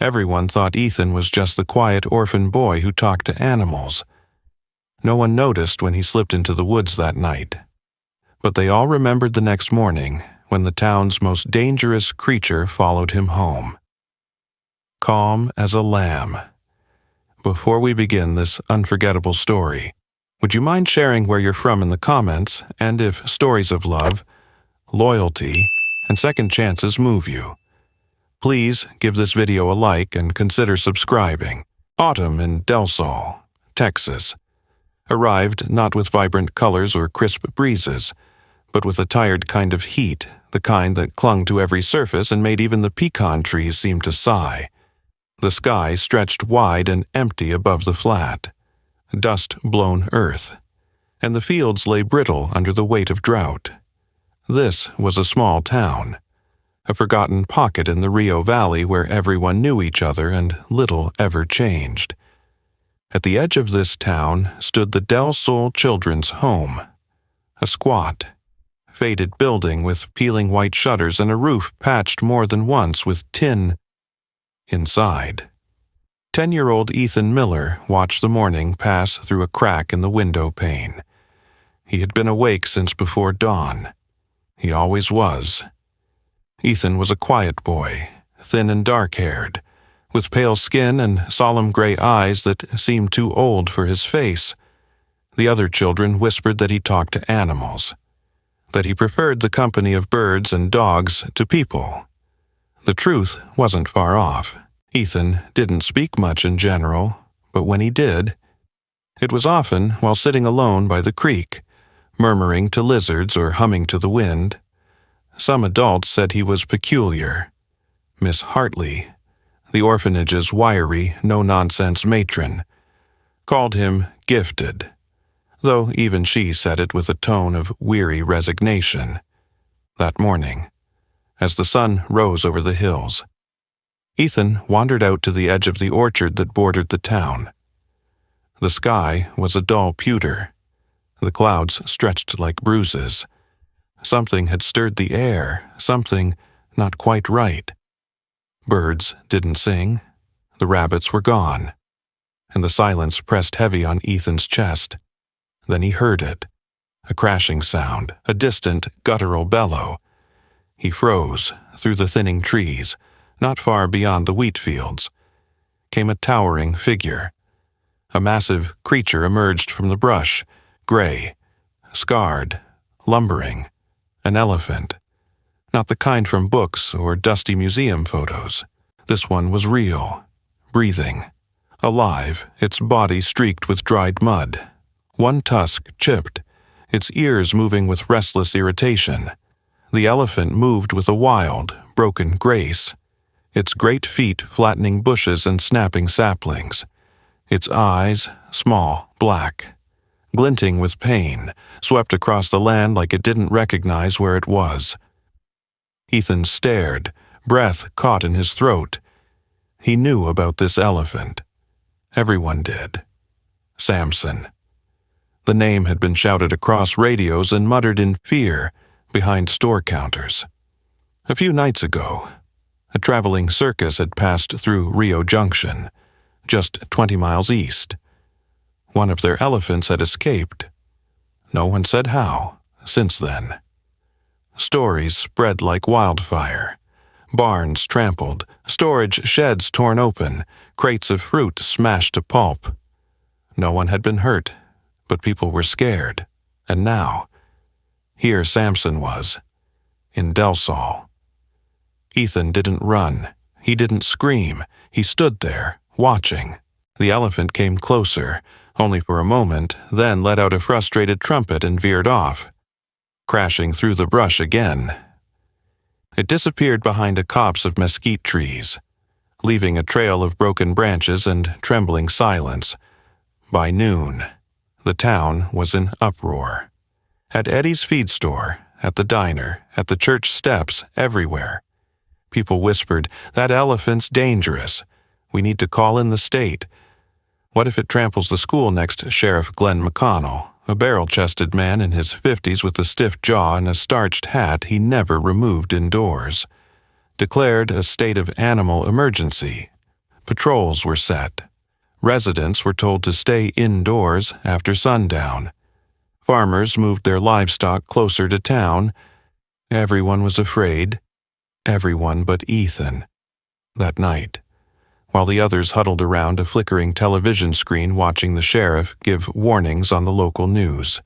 Everyone thought Ethan was just the quiet orphan boy who talked to animals. No one noticed when he slipped into the woods that night. But they all remembered the next morning when the town's most dangerous creature followed him home. Calm as a lamb. Before we begin this unforgettable story, would you mind sharing where you're from in the comments and if stories of love, loyalty, and second chances move you? Please give this video a like and consider subscribing. Autumn in Del Sol, Texas. Arrived not with vibrant colors or crisp breezes, but with a tired kind of heat, the kind that clung to every surface and made even the pecan trees seem to sigh. The sky stretched wide and empty above the flat, dust-blown earth, and the fields lay brittle under the weight of drought. This was a small town, a forgotten pocket in the Rio Valley where everyone knew each other and little ever changed. At the edge of this town stood the Del Sol Children's Home, a squat, faded building with peeling white shutters and a roof patched more than once with tin inside. 10-year-old Ethan Miller watched the morning pass through a crack in the window pane. He had been awake since before dawn. He always was. Ethan was a quiet boy, thin and dark-haired, with pale skin and solemn gray eyes that seemed too old for his face. The other children whispered that he talked to animals, that he preferred the company of birds and dogs to people. The truth wasn't far off. Ethan didn't speak much in general, but when he did, it was often while sitting alone by the creek, murmuring to lizards or humming to the wind. Some adults said he was peculiar. Miss Hartley, the orphanage's wiry, no-nonsense matron, called him gifted, though even she said it with a tone of weary resignation. That morning, as the sun rose over the hills, Ethan wandered out to the edge of the orchard that bordered the town. The sky was a dull pewter. The clouds stretched like bruises. Something had stirred the air, something not quite right. Birds didn't sing, the rabbits were gone, and the silence pressed heavy on Ethan's chest. Then he heard it, a crashing sound, a distant, guttural bellow. He froze. Through the thinning trees, not far beyond the wheat fields, came a towering figure. A massive creature emerged from the brush, gray, scarred, lumbering, an elephant. Not the kind from books or dusty museum photos. This one was real, breathing, alive, its body streaked with dried mud. One tusk chipped, its ears moving with restless irritation. The elephant moved with a wild, broken grace, its great feet flattening bushes and snapping saplings, its eyes, small, black, glinting with pain, swept across the land like it didn't recognize where it was. Ethan stared, breath caught in his throat. He knew about this elephant. Everyone did. Samson. The name had been shouted across radios and muttered in fear behind store counters. A few nights ago, a traveling circus had passed through Rio Junction, just 20 miles east. One of their elephants had escaped. No one said how, since then. Stories spread like wildfire. Barns trampled, storage sheds torn open, crates of fruit smashed to pulp. No one had been hurt, but people were scared. And now, here Samson was, in Del Sol. Ethan didn't run. He didn't scream. He stood there, watching. The elephant came closer, only for a moment, then let out a frustrated trumpet and veered off, crashing through the brush again. It disappeared behind a copse of mesquite trees, leaving a trail of broken branches and trembling silence. By noon, the town was in uproar. At Eddie's feed store, at the diner, at the church steps, everywhere. People whispered, "That elephant's dangerous. We need to call in the state." What if it tramples the school next Sheriff Glenn McConnell, a barrel-chested man in his 50s with a stiff jaw and a starched hat he never removed indoors, declared a state of animal emergency, Patrols were set. Residents were told to stay indoors after sundown. Farmers moved their livestock closer to town. Everyone was afraid. Everyone but Ethan. That night, while the others huddled around a flickering television screen watching the sheriff give warnings on the local news,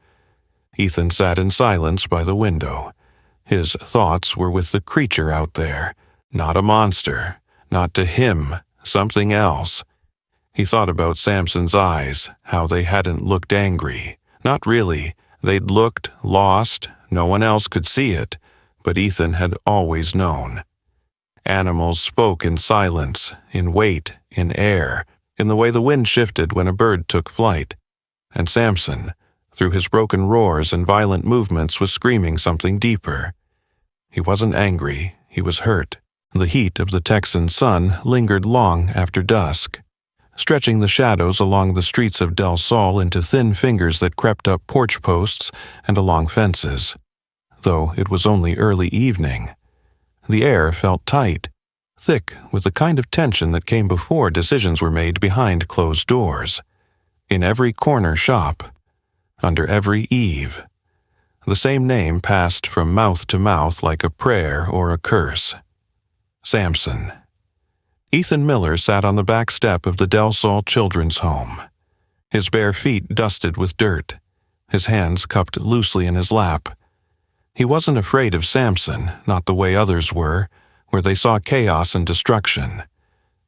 Ethan sat in silence by the window. His thoughts were with the creature out there. Not a monster. Not to him. Something else. He thought about Samson's eyes, how they hadn't looked angry. Not really. They'd looked lost. No one else could see it, but Ethan had always known. Animals spoke in silence, in weight, in air, in the way the wind shifted when a bird took flight. And Samson, through his broken roars and violent movements, was screaming something deeper. He wasn't angry, he was hurt. The heat of the Texan sun lingered long after dusk, stretching the shadows along the streets of Del Sol into thin fingers that crept up porch posts and along fences. Though it was only early evening, the air felt tight, thick with the kind of tension that came before decisions were made behind closed doors. In every corner shop, under every eave, the same name passed from mouth to mouth like a prayer or a curse. Samson. Ethan Miller sat on the back step of the Del Sol Children's Home, his bare feet dusted with dirt, his hands cupped loosely in his lap. He wasn't afraid of Samson, not the way others were, where they saw chaos and destruction.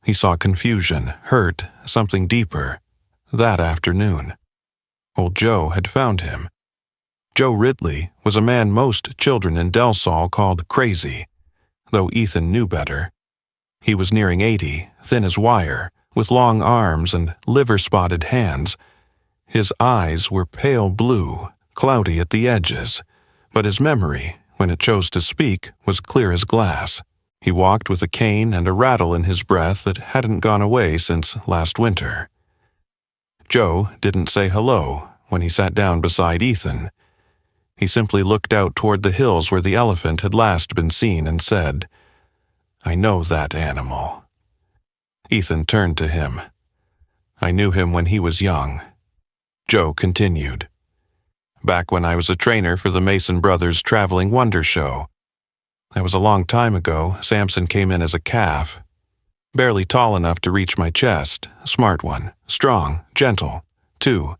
He saw confusion, hurt, something deeper. That afternoon, old Joe had found him. Joe Ridley was a man most children in Del Sol called crazy, though Ethan knew better. He was nearing 80, thin as wire, with long arms and liver-spotted hands. His eyes were pale blue, cloudy at the edges, but his memory, when it chose to speak, was clear as glass. He walked with a cane and a rattle in his breath that hadn't gone away since last winter. Joe didn't say hello when he sat down beside Ethan. He simply looked out toward the hills where the elephant had last been seen and said, "I know that animal." Ethan turned to him. "I knew him when he was young." Joe continued. "Back when I was a trainer for the Mason Brothers Traveling Wonder Show. That was a long time ago. Samson came in as a calf. Barely tall enough to reach my chest. A smart one. Strong. Gentle. Too.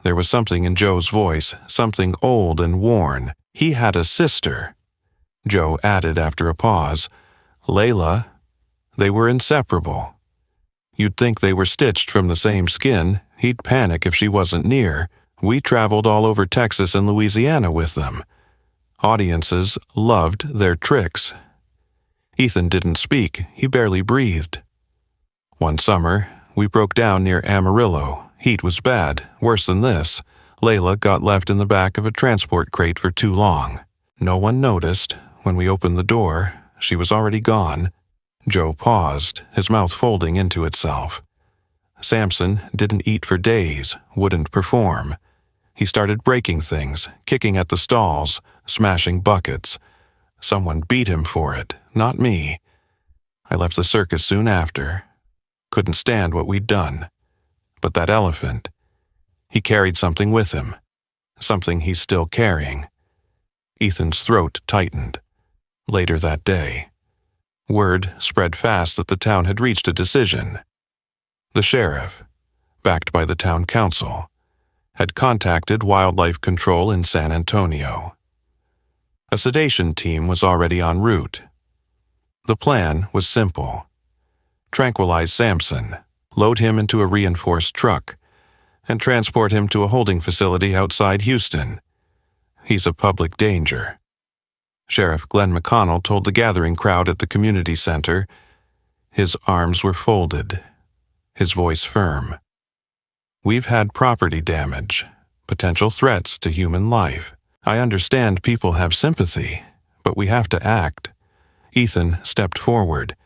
There was something in Joe's voice, something old and worn. He had a sister." Joe added after a pause, "Layla. They were inseparable. You'd think they were stitched from the same skin. He'd panic if she wasn't near. We traveled all over Texas and Louisiana with them. Audiences loved their tricks." Ethan didn't speak. He barely breathed. "One summer, we broke down near Amarillo. Heat was bad, worse than this. Layla got left in the back of a transport crate for too long. No one noticed. When we opened the door, she was already gone." Joe paused, his mouth folding into itself. Samson didn't eat for days, wouldn't perform. He started breaking things, kicking at the stalls, smashing buckets. Someone beat him for it, not me. I left the circus soon after. Couldn't stand what we'd done. But that elephant, he carried something with him. Something he's still carrying. Ethan's throat tightened. Later that day, word spread fast that the town had reached a decision. The sheriff, backed by the town council, had contacted wildlife control in San Antonio. A sedation team was already en route. The plan was simple. Tranquilize Samson, load him into a reinforced truck, and transport him to a holding facility outside Houston. He's a public danger. Sheriff Glenn McConnell told the gathering crowd at the community center. His arms were folded, his voice firm. "We've had property damage, potential threats to human life. I understand people have sympathy, but we have to act." Ethan stepped forward,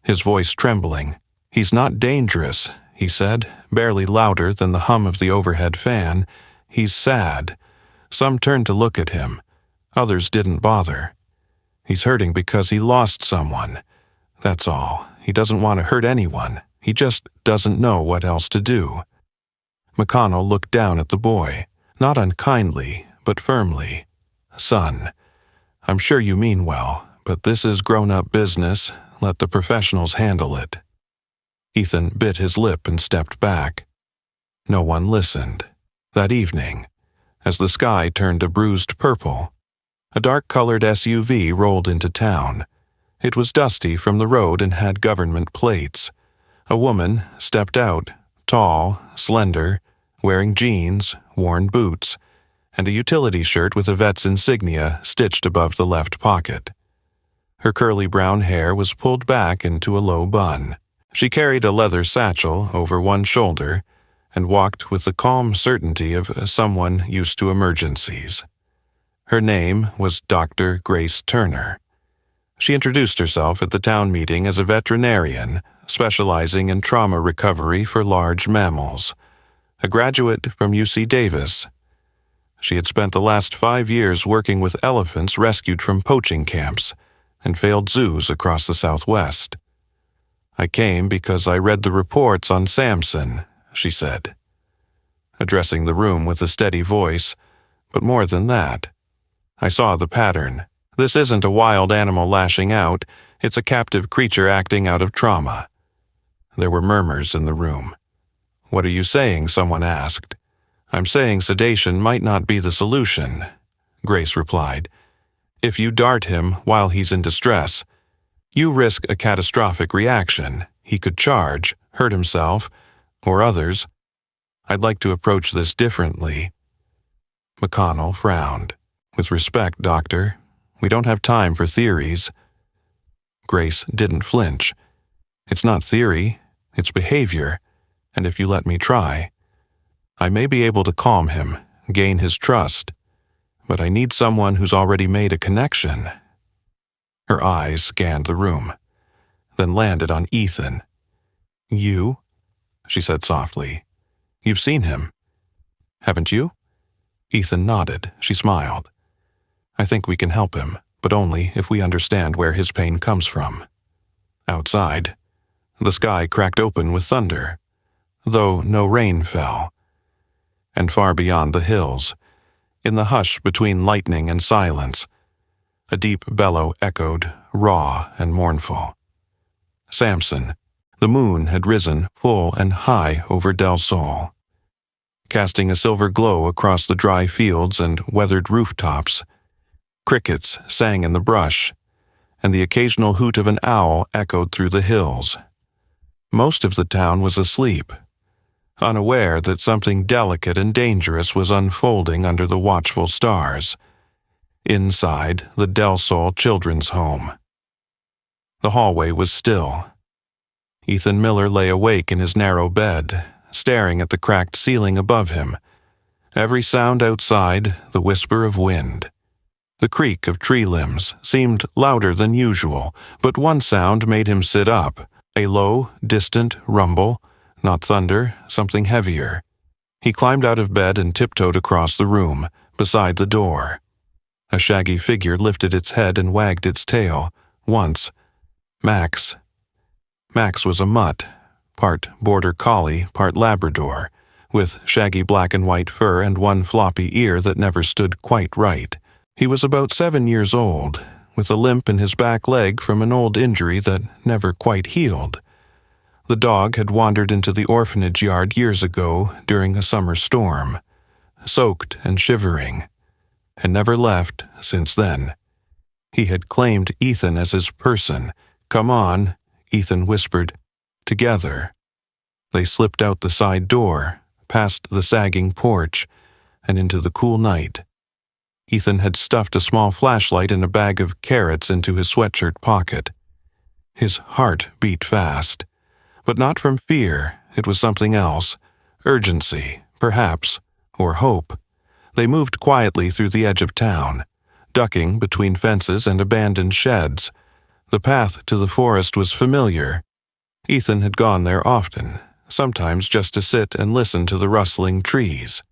his voice trembling. "He's not dangerous," he said, barely louder than the hum of the overhead fan. "He's sad." Some turned to look at him. Others didn't bother. "He's hurting because he lost someone. That's all. He doesn't want to hurt anyone. He just doesn't know what else to do. McConnell looked down at the boy, not unkindly, but firmly. Son, I'm sure you mean well, but this is grown-up business. Let the professionals handle it. Ethan bit his lip and stepped back. No one listened. That evening, as the sky turned a bruised purple, a dark-colored SUV rolled into town. It was dusty from the road and had government plates. A woman stepped out, tall, slender, wearing jeans, worn boots, and a utility shirt with a vet's insignia stitched above the left pocket. Her curly brown hair was pulled back into a low bun. She carried a leather satchel over one shoulder and walked with the calm certainty of someone used to emergencies. Her name was Dr. Grace Turner. She introduced herself at the town meeting as a veterinarian specializing in trauma recovery for large mammals, a graduate from UC Davis. She had spent the last 5 years working with elephants rescued from poaching camps and failed zoos across the Southwest. I came because I read the reports on Samson, she said, addressing the room with a steady voice, but more than that. I saw the pattern. This isn't a wild animal lashing out, it's a captive creature acting out of trauma. There were murmurs in the room. What are you saying? Someone asked. I'm saying sedation might not be the solution, Grace replied. If you dart him while he's in distress, you risk a catastrophic reaction. He could charge, hurt himself, or others. I'd like to approach this differently. McConnell frowned. With respect, Doctor, we don't have time for theories. Grace didn't flinch. It's not theory, it's behavior, and if you let me try, I may be able to calm him, gain his trust, but I need someone who's already made a connection. Her eyes scanned the room, then landed on Ethan. You? She said softly. You've seen him, haven't you? Ethan nodded. She smiled. I think we can help him, but only if we understand where his pain comes from. Outside, the sky cracked open with thunder, though no rain fell. And far beyond the hills, in the hush between lightning and silence, a deep bellow echoed, raw and mournful. Samson, the moon had risen full and high over Del Sol, casting a silver glow across the dry fields and weathered rooftops. Crickets sang in the brush, and the occasional hoot of an owl echoed through the hills. Most of the town was asleep, unaware that something delicate and dangerous was unfolding under the watchful stars. Inside the Del Sol Children's Home. The hallway was still. Ethan Miller lay awake in his narrow bed, staring at the cracked ceiling above him. Every sound outside, the whisper of wind. The creak of tree limbs seemed louder than usual, but one sound made him sit up, a low, distant rumble, not thunder, something heavier. He climbed out of bed and tiptoed across the room, beside the door. A shaggy figure lifted its head and wagged its tail. Once, Max. Max was a mutt, part border collie, part Labrador, with shaggy black and white fur and one floppy ear that never stood quite right. He was about 7 years old, with a limp in his back leg from an old injury that never quite healed. The dog had wandered into the orphanage yard years ago during a summer storm, soaked and shivering, and never left since then. He had claimed Ethan as his person. Come on, Ethan whispered. Together. They slipped out the side door, past the sagging porch, and into the cool night. Ethan had stuffed a small flashlight and a bag of carrots into his sweatshirt pocket. His heart beat fast, but not from fear. It was something else. Urgency, perhaps, or hope. They moved quietly through the edge of town, ducking between fences and abandoned sheds. The path to the forest was familiar. Ethan had gone there often, sometimes just to sit and listen to the rustling trees.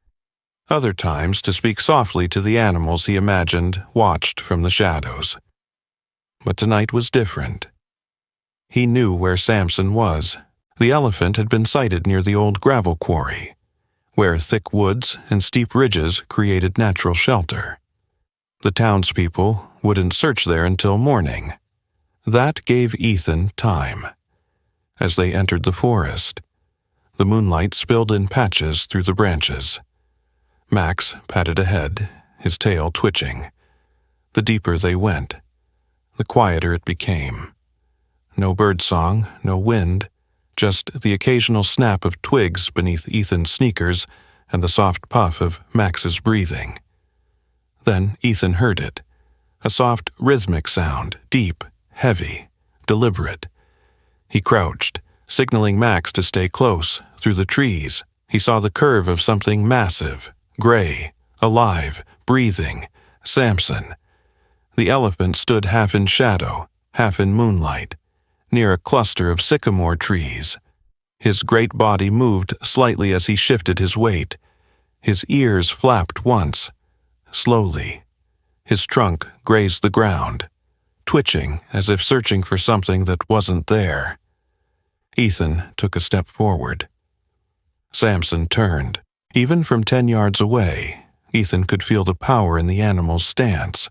Other times to speak softly to the animals he imagined watched from the shadows. But tonight was different. He knew where Samson was, The elephant had been sighted near the old gravel quarry, where thick woods and steep ridges created natural shelter. The townspeople wouldn't search there until morning. That gave Ethan time. As they entered the forest, the moonlight spilled in patches through the branches. Max padded ahead, his tail twitching. The deeper they went, the quieter it became. No birdsong, no wind, just the occasional snap of twigs beneath Ethan's sneakers and the soft puff of Max's breathing. Then Ethan heard it, a soft rhythmic sound, deep, heavy, deliberate. He crouched, signaling Max to stay close. Through the trees, he saw the curve of something massive, gray, alive, breathing. Samson. The elephant stood half in shadow, half in moonlight, near a cluster of sycamore trees. His great body moved slightly as he shifted his weight. His ears flapped once, slowly. His trunk grazed the ground, twitching as if searching for something that wasn't there. Ethan took a step forward. Samson turned. Even from 10 yards away, Ethan could feel the power in the animal's stance,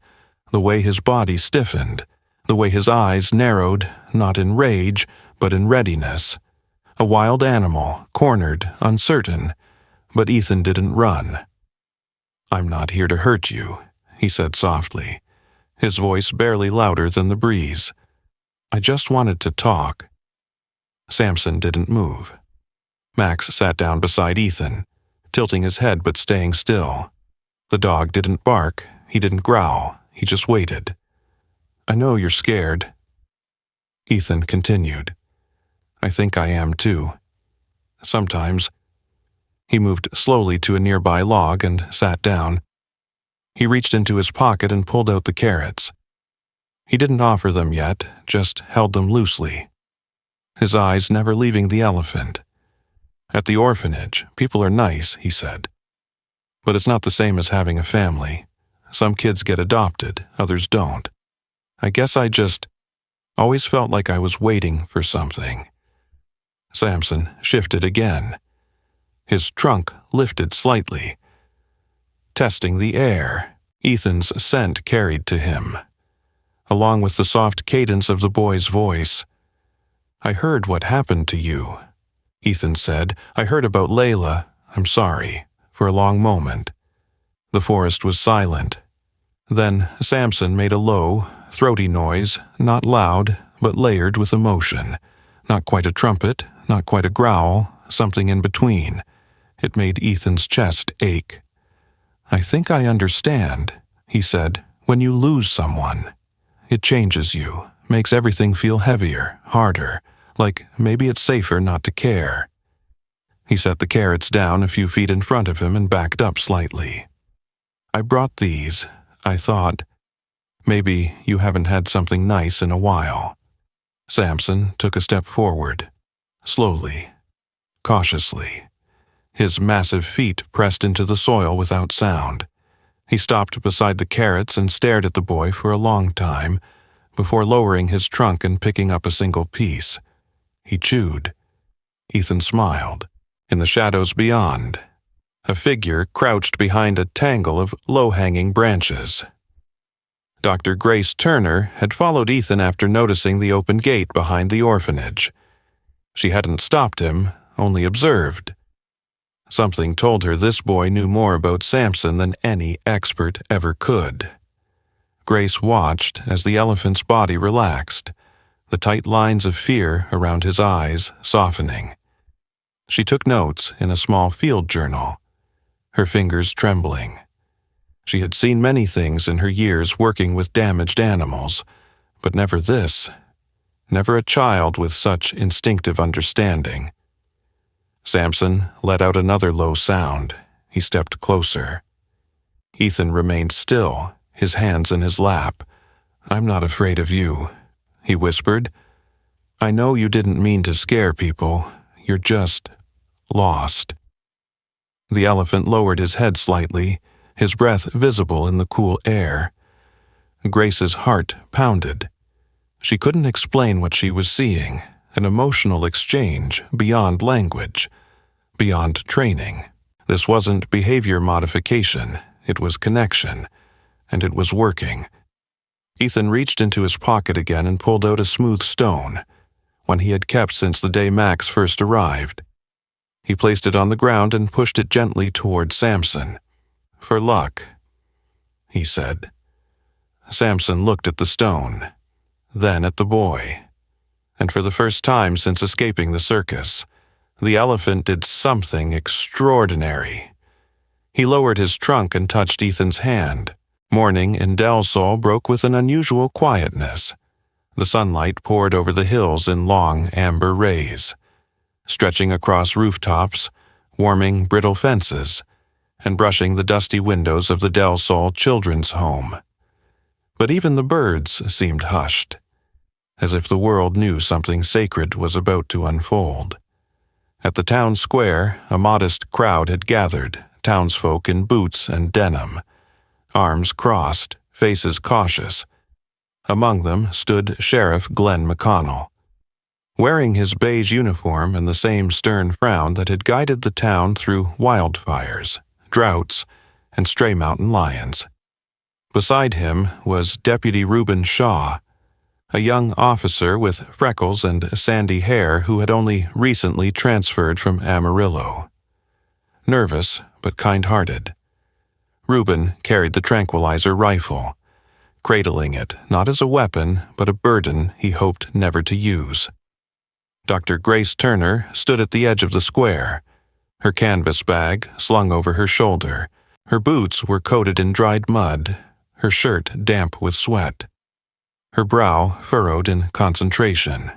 the way his body stiffened, the way his eyes narrowed, not in rage, but in readiness. A wild animal, cornered, uncertain, but Ethan didn't run. "I'm not here to hurt you," he said softly, his voice barely louder than the breeze. "I just wanted to talk." Samson didn't move. Max sat down beside Ethan, tilting his head but staying still. The dog didn't bark, he didn't growl, he just waited. "I know you're scared." Ethan continued. "I think I am too. Sometimes." He moved slowly to a nearby log and sat down. He reached into his pocket and pulled out the carrots. He didn't offer them yet, just held them loosely, his eyes never leaving the elephant. "At the orphanage, people are nice," he said. "But it's not the same as having a family. Some kids get adopted, others don't. I guess I just always felt like I was waiting for something." Samson shifted again. His trunk lifted slightly. Testing the air, Ethan's scent carried to him, along with the soft cadence of the boy's voice. "I heard what happened to you," Ethan said. "I heard about Layla. I'm sorry," for a long moment. The forest was silent. Then Samson made a low, throaty noise, not loud, but layered with emotion. Not quite a trumpet, not quite a growl, something in between. It made Ethan's chest ache. "I think I understand," he said. "When you lose someone, it changes you, makes everything feel heavier, harder, like maybe it's safer not to care." He set the carrots down a few feet in front of him and backed up slightly. "I brought these. I thought, maybe you haven't had something nice in a while." Samson took a step forward, slowly, cautiously. His massive feet pressed into the soil without sound. He stopped beside the carrots and stared at the boy for a long time, before lowering his trunk and picking up a single piece. He chewed. Ethan smiled. In the shadows beyond, a figure crouched behind a tangle of low-hanging branches. Dr. Grace Turner had followed Ethan after noticing the open gate behind the orphanage. She hadn't stopped him, only observed. Something told her this boy knew more about Samson than any expert ever could. Grace watched as the elephant's body relaxed, the tight lines of fear around his eyes softening. She took notes in a small field journal, her fingers trembling. She had seen many things in her years working with damaged animals, but never this, never a child with such instinctive understanding. Samson let out another low sound. He stepped closer. Ethan remained still, his hands in his lap. "I'm not afraid of you," he whispered. "I know you didn't mean to scare people. You're just lost." The elephant lowered his head slightly, his breath visible in the cool air. Grace's heart pounded. She couldn't explain what she was seeing, an emotional exchange beyond language, beyond training. This wasn't behavior modification, it was connection, and it was working. Ethan reached into his pocket again and pulled out a smooth stone, one he had kept since the day Max first arrived. He placed it on the ground and pushed it gently toward Samson. "For luck," he said. Samson looked at the stone, then at the boy, and for the first time since escaping the circus, the elephant did something extraordinary. He lowered his trunk and touched Ethan's hand. Morning in Del Sol broke with an unusual quietness. The sunlight poured over the hills in long amber rays, stretching across rooftops, warming brittle fences, and brushing the dusty windows of the Del Sol children's home. But even the birds seemed hushed, as if the world knew something sacred was about to unfold. At the town square, a modest crowd had gathered, townsfolk in boots and denim, arms crossed, faces cautious. Among them stood Sheriff Glenn McConnell, wearing his beige uniform and the same stern frown that had guided the town through wildfires, droughts, and stray mountain lions. Beside him was Deputy Reuben Shaw, a young officer with freckles and sandy hair who had only recently transferred from Amarillo. Nervous but kind-hearted, Reuben carried the tranquilizer rifle, cradling it not as a weapon but a burden he hoped never to use. Dr. Grace Turner stood at the edge of the square, her canvas bag slung over her shoulder. Her boots were coated in dried mud, her shirt damp with sweat, her brow furrowed in concentration.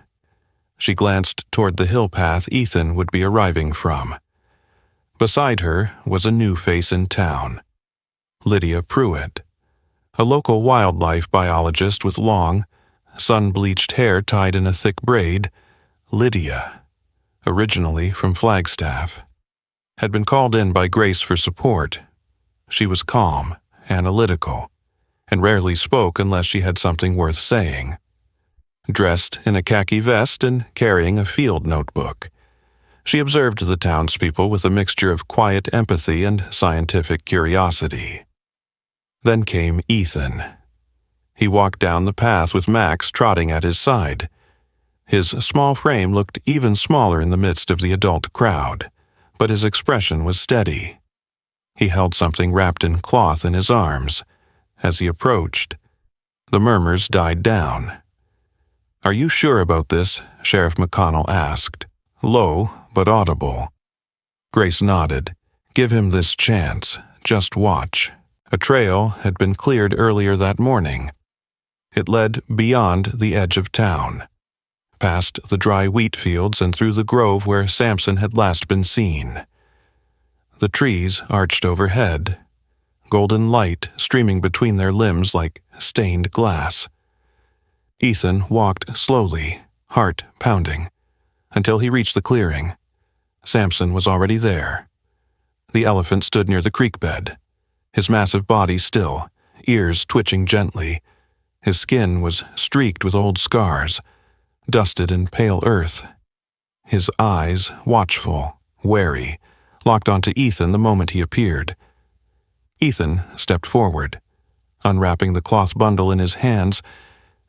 She glanced toward the hill path Ethan would be arriving from. Beside her was a new face in town, Lydia Pruitt, a local wildlife biologist with long, sun-bleached hair tied in a thick braid. Lydia, originally from Flagstaff, had been called in by Grace for support. She was calm, analytical, and rarely spoke unless she had something worth saying. Dressed in a khaki vest and carrying a field notebook, she observed the townspeople with a mixture of quiet empathy and scientific curiosity. Then came Ethan. He walked down the path with Max trotting at his side. His small frame looked even smaller in the midst of the adult crowd, but his expression was steady. He held something wrapped in cloth in his arms. As he approached, the murmurs died down. "Are you sure about this?" Sheriff McConnell asked, low but audible. Grace nodded. "Give him this chance. Just watch." A trail had been cleared earlier that morning. It led beyond the edge of town, past the dry wheat fields and through the grove where Samson had last been seen. The trees arched overhead, golden light streaming between their limbs like stained glass. Ethan walked slowly, heart pounding, until he reached the clearing. Samson was already there. The elephant stood near the creek bed, his massive body still, ears twitching gently. His skin was streaked with old scars, dusted in pale earth. His eyes, watchful, wary, locked onto Ethan the moment he appeared. Ethan stepped forward, unwrapping the cloth bundle in his hands.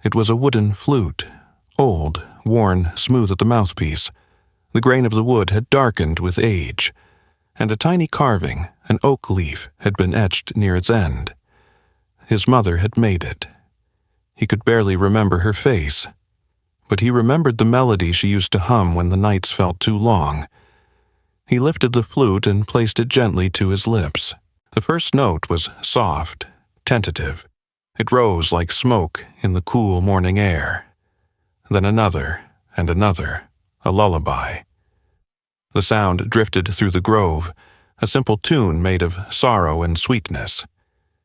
It was a wooden flute, old, worn smooth at the mouthpiece. The grain of the wood had darkened with age, and a tiny carving, an oak leaf, had been etched near its end. His mother had made it. He could barely remember her face, but he remembered the melody she used to hum when the nights felt too long. He lifted the flute and placed it gently to his lips. The first note was soft, tentative. It rose like smoke in the cool morning air. Then another and another, a lullaby. The sound drifted through the grove, a simple tune made of sorrow and sweetness,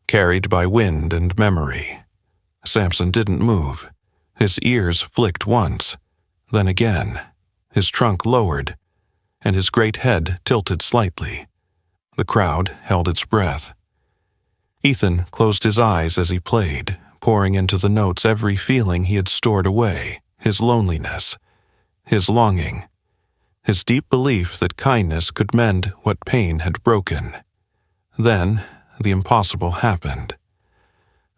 carried by wind and memory. Samson didn't move. His ears flicked once, then again. His trunk lowered, and his great head tilted slightly. The crowd held its breath. Ethan closed his eyes as he played, pouring into the notes every feeling he had stored away, his loneliness, his longing, his deep belief that kindness could mend what pain had broken. Then, the impossible happened.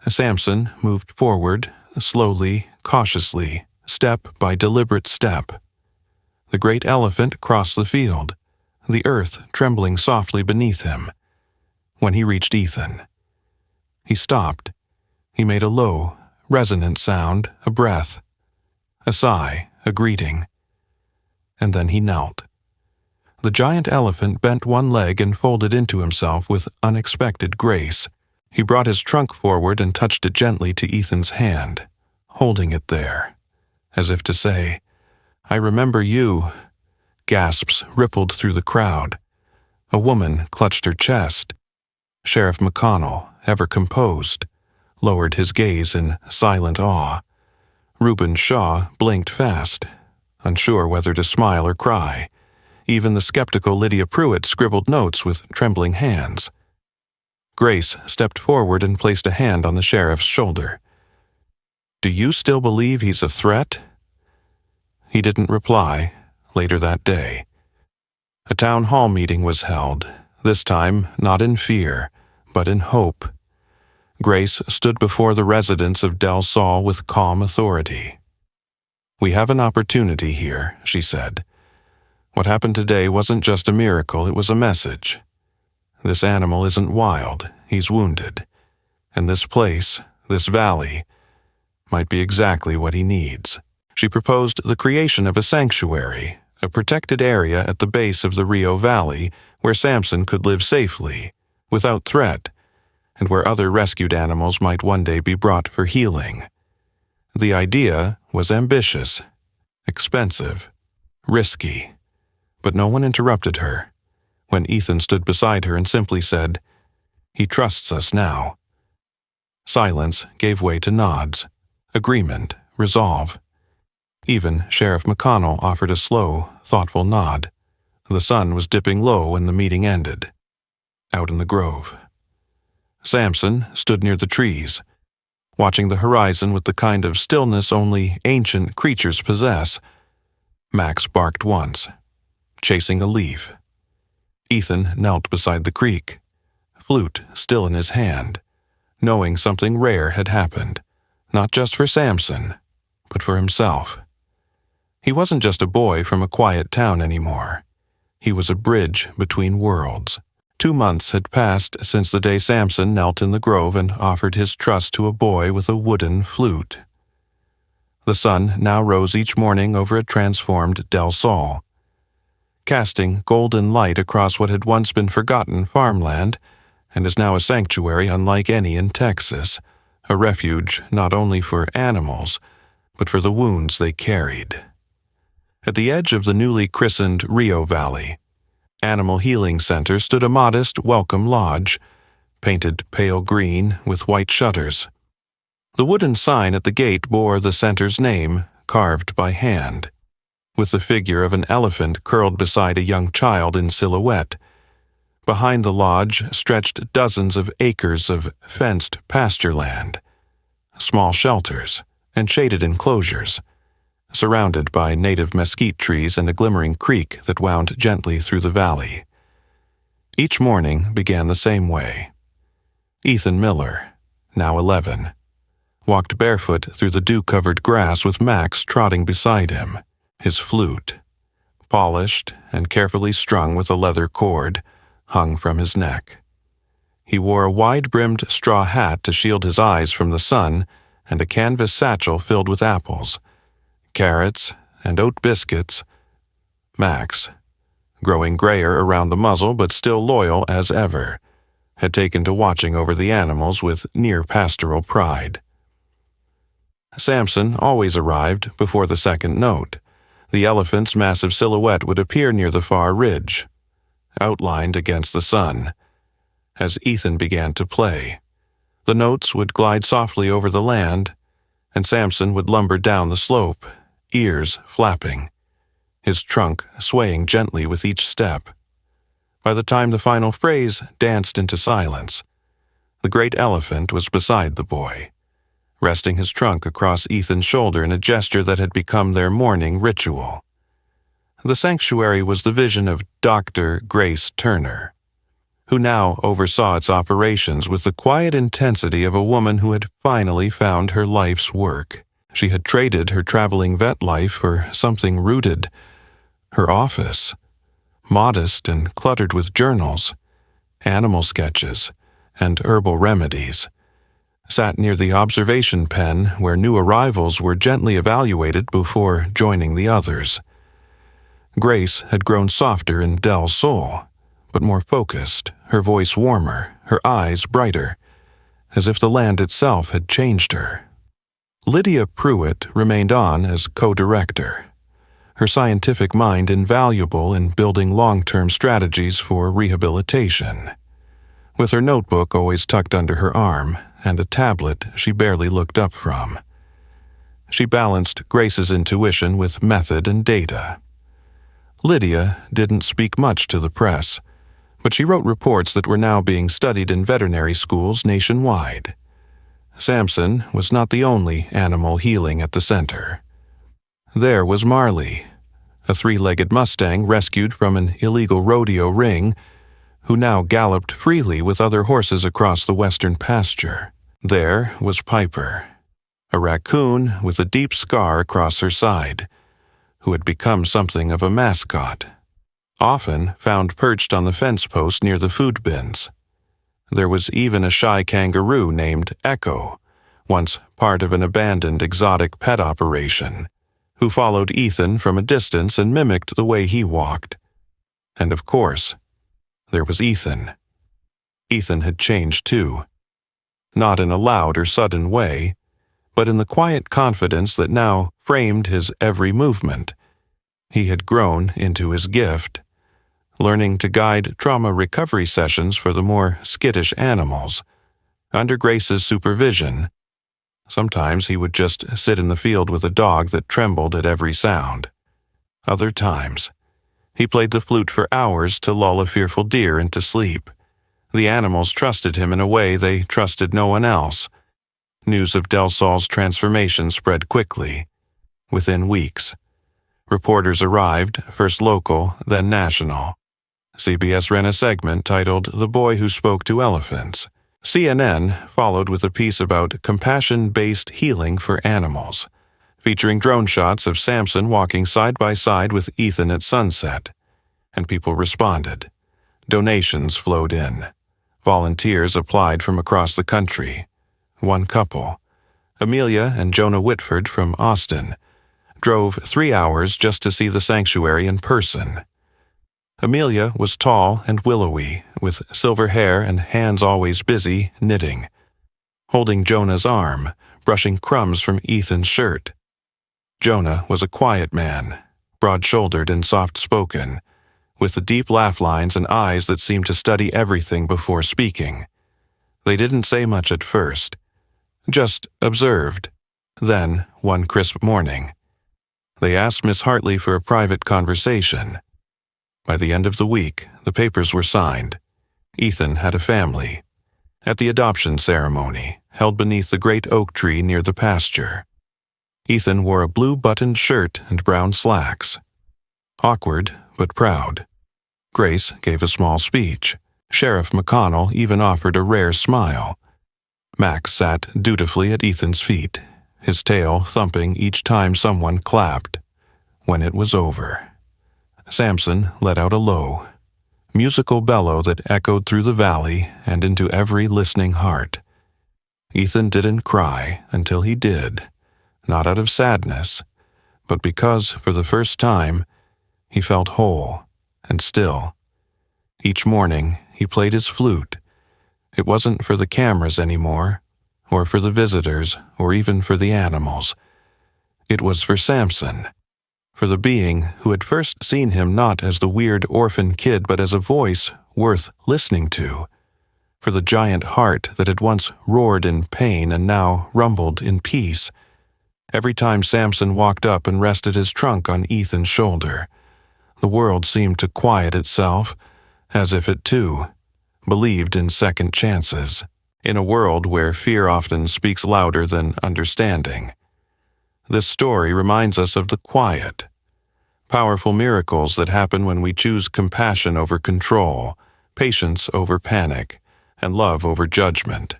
Samson moved forward, slowly, cautiously, step by deliberate step. The great elephant crossed the field, the earth trembling softly beneath him. When he reached Ethan, he stopped. He made a low, resonant sound, a breath, a sigh, a greeting. And then he knelt. The giant elephant bent one leg and folded into himself with unexpected grace. He brought his trunk forward and touched it gently to Ethan's hand, holding it there, as if to say, "I remember you." Gasps rippled through the crowd. A woman clutched her chest. Sheriff McConnell, ever composed, lowered his gaze in silent awe. Reuben Shaw blinked fast, unsure whether to smile or cry. Even the skeptical Lydia Pruitt scribbled notes with trembling hands. Grace stepped forward and placed a hand on the sheriff's shoulder. "Do you still believe he's a threat?" He didn't reply. Later that day, a town hall meeting was held, this time not in fear, but in hope. Grace stood before the residents of Del Sol with calm authority. "We have an opportunity here," she said. "What happened today wasn't just a miracle, it was a message. This animal isn't wild, he's wounded. And this place, this valley, might be exactly what he needs." She proposed the creation of a sanctuary, a protected area at the base of the Rio Valley where Samson could live safely, without threat, and where other rescued animals might one day be brought for healing. The idea was ambitious, expensive, risky, but no one interrupted her. When Ethan stood beside her and simply said, "He trusts us now." Silence gave way to nods, agreement, resolve. Even Sheriff McConnell offered a slow, thoughtful nod. The sun was dipping low when the meeting ended. Out in the grove, Samson stood near the trees, watching the horizon with the kind of stillness only ancient creatures possess. Max barked once, chasing a leaf. Ethan knelt beside the creek, flute still in his hand, knowing something rare had happened, not just for Samson, but for himself. He wasn't just a boy from a quiet town anymore. He was a bridge between worlds. 2 months had passed since the day Samson knelt in the grove and offered his trust to a boy with a wooden flute. The sun now rose each morning over a transformed Del Sol, casting golden light across what had once been forgotten farmland and is now a sanctuary unlike any in Texas, a refuge not only for animals, but for the wounds they carried. At the edge of the newly christened Rio Valley, Animal Healing Center stood a modest, welcome lodge, painted pale green with white shutters. The wooden sign at the gate bore the center's name, carved by hand, with the figure of an elephant curled beside a young child in silhouette. Behind the lodge stretched dozens of acres of fenced pasture land, small shelters, and shaded enclosures, surrounded by native mesquite trees and a glimmering creek that wound gently through the valley. Each morning began the same way. Ethan Miller, now 11, walked barefoot through the dew-covered grass with Max trotting beside him, his flute, polished and carefully strung with a leather cord, hung from his neck. He wore a wide-brimmed straw hat to shield his eyes from the sun and a canvas satchel filled with apples, carrots, and oat biscuits. Max, growing grayer around the muzzle but still loyal as ever, had taken to watching over the animals with near-pastoral pride. Samson always arrived before the second note. The elephant's massive silhouette would appear near the far ridge, outlined against the sun. As Ethan began to play, the notes would glide softly over the land, and Samson would lumber down the slope, ears flapping, his trunk swaying gently with each step. By the time the final phrase danced into silence, the great elephant was beside the boy, resting his trunk across Ethan's shoulder in a gesture that had become their morning ritual. The sanctuary was the vision of Dr. Grace Turner, who now oversaw its operations with the quiet intensity of a woman who had finally found her life's work. She had traded her traveling vet life for something rooted. Her office, modest and cluttered with journals, animal sketches, and herbal remedies, sat near the observation pen where new arrivals were gently evaluated before joining the others. Grace had grown softer in Dell's soul, but more focused, her voice warmer, her eyes brighter, as if the land itself had changed her. Lydia Pruitt remained on as co-director, her scientific mind invaluable in building long-term strategies for rehabilitation. With her notebook always tucked under her arm and a tablet she barely looked up from, she balanced Grace's intuition with method and data. Lydia didn't speak much to the press, but she wrote reports that were now being studied in veterinary schools nationwide. Samson was not the only animal healing at the center. There was Marley, a three-legged Mustang rescued from an illegal rodeo ring, who now galloped freely with other horses across the western pasture. There was Piper, a raccoon with a deep scar across her side, who had become something of a mascot, often found perched on the fence post near the food bins. There was even a shy kangaroo named Echo, once part of an abandoned exotic pet operation, who followed Ethan from a distance and mimicked the way he walked. And of course, there was Ethan. Ethan had changed too. Not in a loud or sudden way, but in the quiet confidence that now framed his every movement. He had grown into his gift, learning to guide trauma recovery sessions for the more skittish animals. Under Grace's supervision, sometimes he would just sit in the field with a dog that trembled at every sound. Other times, he played the flute for hours to lull a fearful deer into sleep. The animals trusted him in a way they trusted no one else. News of Del Sol's transformation spread quickly. Within weeks, reporters arrived, first local, then national. CBS ran a segment titled "The Boy Who Spoke to Elephants." CNN followed with a piece about compassion-based healing for animals, featuring drone shots of Samson walking side by side with Ethan at sunset. And people responded. Donations flowed in. Volunteers applied from across the country. One couple, Amelia and Jonah Whitford from Austin, drove 3 hours just to see the sanctuary in person. Amelia was tall and willowy, with silver hair and hands always busy knitting, holding Jonah's arm, brushing crumbs from Ethan's shirt. Jonah was a quiet man, broad-shouldered and soft-spoken, with the deep laugh lines and eyes that seemed to study everything before speaking. They didn't say much at first, just observed. Then, one crisp morning, they asked Miss Hartley for a private conversation. By the end of the week, the papers were signed. Ethan had a family. At the adoption ceremony, held beneath the great oak tree near the pasture, Ethan wore a blue buttoned shirt and brown slacks. Awkward, but proud. Grace gave a small speech. Sheriff McConnell even offered a rare smile. Max sat dutifully at Ethan's feet, his tail thumping each time someone clapped. When it was over, Samson let out a low, musical bellow that echoed through the valley and into every listening heart. Ethan didn't cry until he did, not out of sadness, but because, for the first time, he felt whole and still. Each morning, he played his flute. It wasn't for the cameras anymore, or for the visitors, or even for the animals. It was for Samson, for the being who had first seen him not as the weird orphan kid but as a voice worth listening to, for the giant heart that had once roared in pain and now rumbled in peace. Every time Samson walked up and rested his trunk on Ethan's shoulder, the world seemed to quiet itself, as if it too believed in second chances, in a world where fear often speaks louder than understanding. This story reminds us of the quiet, Powerful miracles that happen when we choose compassion over control, patience over panic, and love over judgment.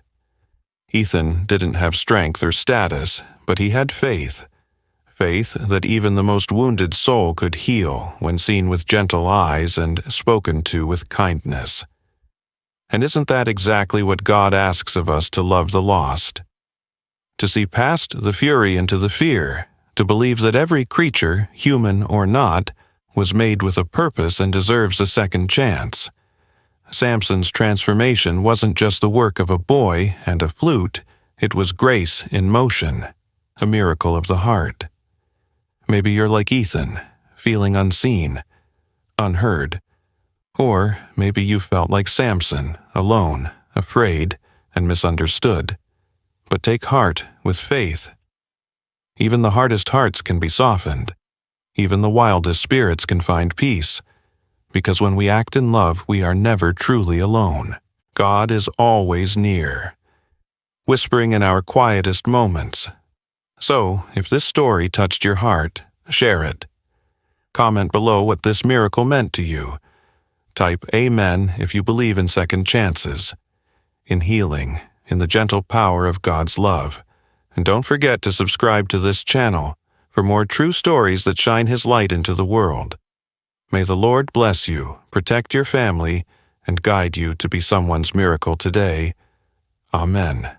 Ethan didn't have strength or status, but he had faith. Faith that even the most wounded soul could heal when seen with gentle eyes and spoken to with kindness. And isn't that exactly what God asks of us to love the lost? To see past the fury into the fear, to believe that every creature, human or not, was made with a purpose and deserves a second chance. Samson's transformation wasn't just the work of a boy and a flute, it was grace in motion, a miracle of the heart. Maybe you're like Ethan, feeling unseen, unheard. Or maybe you felt like Samson, alone, afraid, and misunderstood. But take heart with faith. Even the hardest hearts can be softened. Even the wildest spirits can find peace. Because when we act in love, we are never truly alone. God is always near, whispering in our quietest moments. So, if this story touched your heart, share it. Comment below what this miracle meant to you. Type Amen if you believe in second chances, in healing, in the gentle power of God's love. And don't forget to subscribe to this channel for more true stories that shine His light into the world. May the Lord bless you, protect your family, and guide you to be someone's miracle today. Amen.